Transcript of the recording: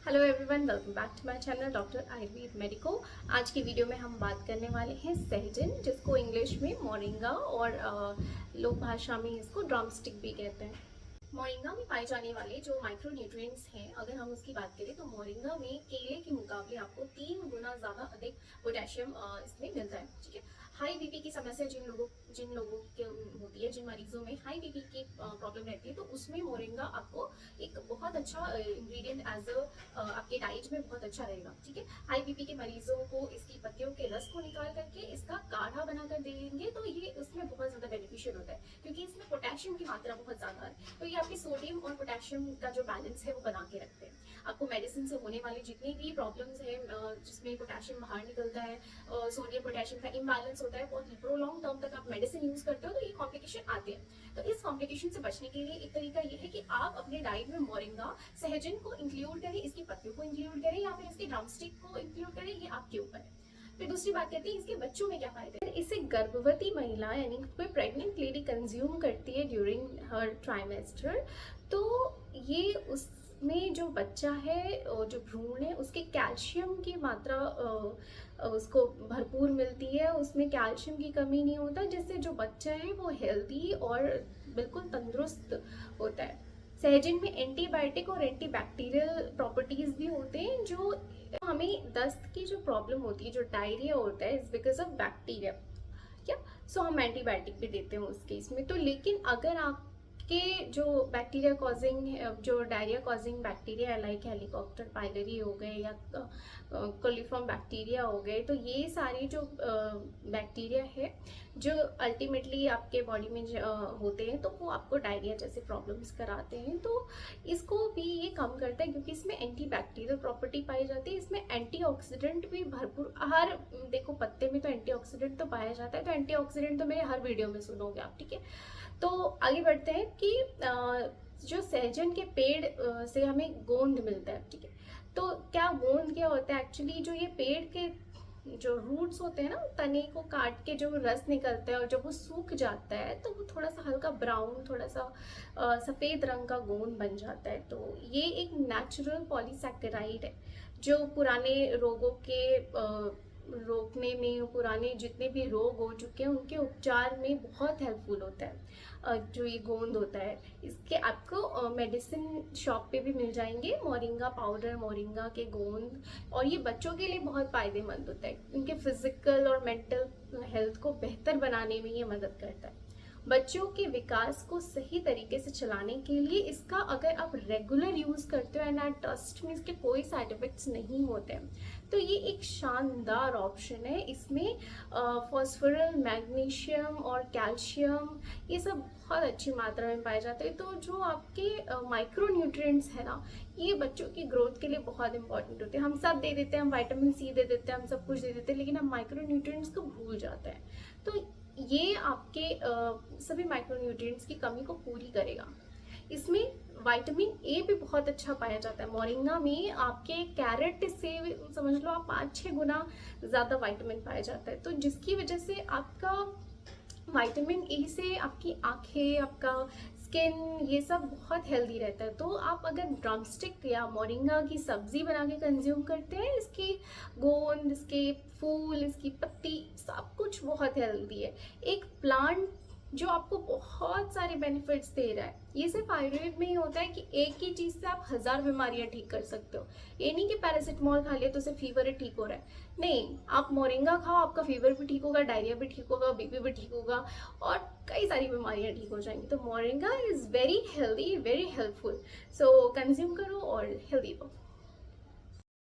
Hello everyone, welcome back to my channel doctor Ayurveda medico. आज की video में हम बात करने वाले हैं सहजन, जिसको इंग्लिश में मोरिंगा और लोक भाषा में इसको ड्रमस्टिक भी कहते हैं। मोरिंगा में पाए जाने वाले जो माइक्रो न्यूट्रिएंट्स हैं, अगर हम उसकी बात करें तो मोरिंगा में केले के मुकाबले आपको 3 गुना ज़्यादा अधिक पोटेशियम इसमें मिलता है। ठीक है, हाई बीपी की समस्या जिन लोगों के होती है, जिन मरीजों में हाई बीपी की प्रॉब्लम रहती है, तो उसमें मोरिंगा आपको एक बहुत अच्छा इंग्रेडिएंट एज आपके डाइट में बहुत अच्छा रहेगा। ठीक है, हाई बीपी के मरीजों को इसकी पत्तियों के रस को निकाल करके इसका काढ़ा बनाकर देंगे तो ये उसमें बहुत ज़्यादा बेनिफिशियल होता है, क्योंकि इसमें पोटेशियम की मात्रा बहुत ज़्यादा है। तो ये आपके सोडियम और पोटेशियम का जो बैलेंस है वो बना के रखते हैं। आपको मेडिसिन से होने वाली जितनी भी प्रॉब्लम्स हैं जिसमें पोटेशियम बाहर निकलता है, सोडियम पोटेशियम का इम्बैलेंस होता है, बहुत प्रोलॉन्ग टर्म तक आप मेडिसिन यूज करते हो तो ये कॉम्प्लिकेशन आते हैं। तो इस कॉम्प्लिकेशन से बचने के लिए एक तरीका ये है कि आप अपने डाइट में मोरिंगा सहजन को इंक्लूड करें, इसकी पत्तियों को इंक्लूड करें या फिर इसके ड्रमस्टिक को इंक्लूड करें, ये आपके ऊपर है। फिर दूसरी बात कहते हैं इसके बच्चों में क्या फायदे हैं। इसे गर्भवती महिला यानी कोई प्रेग्नेंट लेडी कंज्यूम करती है ड्यूरिंग हर ट्राइमेस्टर, तो ये उसमें जो बच्चा है और जो भ्रूण है उसके कैल्शियम की मात्रा उसको भरपूर मिलती है, उसमें कैल्शियम की कमी नहीं होता, जिससे जो बच्चा है वो हेल्दी और बिल्कुल तंदुरुस्त होता है। सहजन में एंटीबायोटिक और एंटीबैक्टीरियल प्रॉपर्टीज भी होते हैं। जो हमें दस्त की जो प्रॉब्लम होती है, जो डायरिया होता है, इज बिकॉज ऑफ बैक्टीरिया। क्या सो हम एंटीबायोटिक भी देते हैं उस केस में। तो लेकिन अगर आपके जो बैक्टीरिया कॉजिंग, जो diarrhoea causing bacteria like helicopter pylori हो गए या कोलिफॉर्म बैक्टीरिया हो गए, तो ये सारे जो बैक्टीरिया है जो अल्टीमेटली आपके बॉडी में होते हैं, तो वो आपको डायरिया जैसे प्रॉब्लम्स कराते हैं। तो इसको भी ये कम करता है, क्योंकि इसमें एंटीबैक्टीरियल प्रॉपर्टी पाई जाती है, इसमें एंटीऑक्सीडेंट भी भरपूर। हर देखो पत्ते में तो एंटीऑक्सीडेंट तो पाया जाता है, तो एंटीऑक्सीडेंट तो मेरे हर वीडियो में सुनोगे आप। ठीक है, तो आगे बढ़ते हैं कि जो सहजन के पेड़ से हमें गोंद मिलता है। ठीक है, तो क्या गोंद क्या होता है एक्चुअली, जो ये पेड़ के जो रूट्स होते हैं ना, तने को काट के जो रस निकलता है और जब वो सूख जाता है तो वो थोड़ा सा हल्का ब्राउन, थोड़ा सा सफ़ेद रंग का गोंद बन जाता है। तो ये एक नेचुरल पॉलीसैकेराइड है जो पुराने रोगों के रोकने में, पुराने जितने भी रोग हो चुके हैं उनके उपचार में बहुत हेल्पफुल होता है। जो ये गोंद होता है, इसके आपको मेडिसिन शॉप पे भी मिल जाएंगे मोरिंगा पाउडर, मोरिंगा के गोंद। और ये बच्चों के लिए बहुत फ़ायदेमंद होता है, उनके फिजिकल और मेंटल हेल्थ को बेहतर बनाने में ये मदद करता है। बच्चों के विकास को सही तरीके से चलाने के लिए इसका अगर आप रेगुलर यूज़ करते हो, एंड आई ट्रस्ट में इसके कोई साइड इफ़ेक्ट्स नहीं होते हैं, तो ये एक शानदार ऑप्शन है। इसमें फॉस्फोरस, मैग्नीशियम और कैल्शियम ये सब बहुत अच्छी मात्रा में पाए जाते हैं। तो जो आपके माइक्रो न्यूट्रिएंट्स है ना, ये बच्चों की ग्रोथ के लिए बहुत इंपॉर्टेंट होते हैं। हम सब दे देते हैं, हम विटामिन सी दे देते हैं, हम सब कुछ दे देते हैं, लेकिन हम माइक्रो न्यूट्रिएंट्स को भूल जाते हैं। तो ये आपके सभी माइक्रो न्यूट्रिएंट्स की कमी को पूरी करेगा। इसमें विटामिन ए भी बहुत अच्छा पाया जाता है। मोरिंगा में आपके कैरेट से समझ लो आप 5-6 गुना ज़्यादा विटामिन पाया जाता है, तो जिसकी वजह से आपका विटामिन ए से आपकी आंखें, आपका स्किन, ये सब बहुत हेल्दी रहता है। तो आप अगर ड्रमस्टिक या मोरिंगा की सब्जी बना के कंज्यूम करते हैं, इसकी गोंद, इसके फूल, इसकी पत्ती, सब कुछ बहुत हेल्दी है। एक प्लांट जो आपको बहुत सारे बेनिफिट्स दे रहा है। ये सिर्फ आयुर्वेद में ही होता है कि एक ही चीज़ से आप 1000 बीमारियां ठीक कर सकते हो। ये नहीं कि पैरासिटामोल खा लिया तो सिर्फ फीवर ही ठीक हो रहा है, नहीं, आप मोरिंगा खाओ, आपका फीवर भी ठीक होगा, डायरिया भी ठीक होगा, बीपी भी ठीक होगा और कई सारी बीमारियां ठीक हो जाएंगी। तो moringa is very healthy, very helpful. So consume करो और हेल्दी रहो।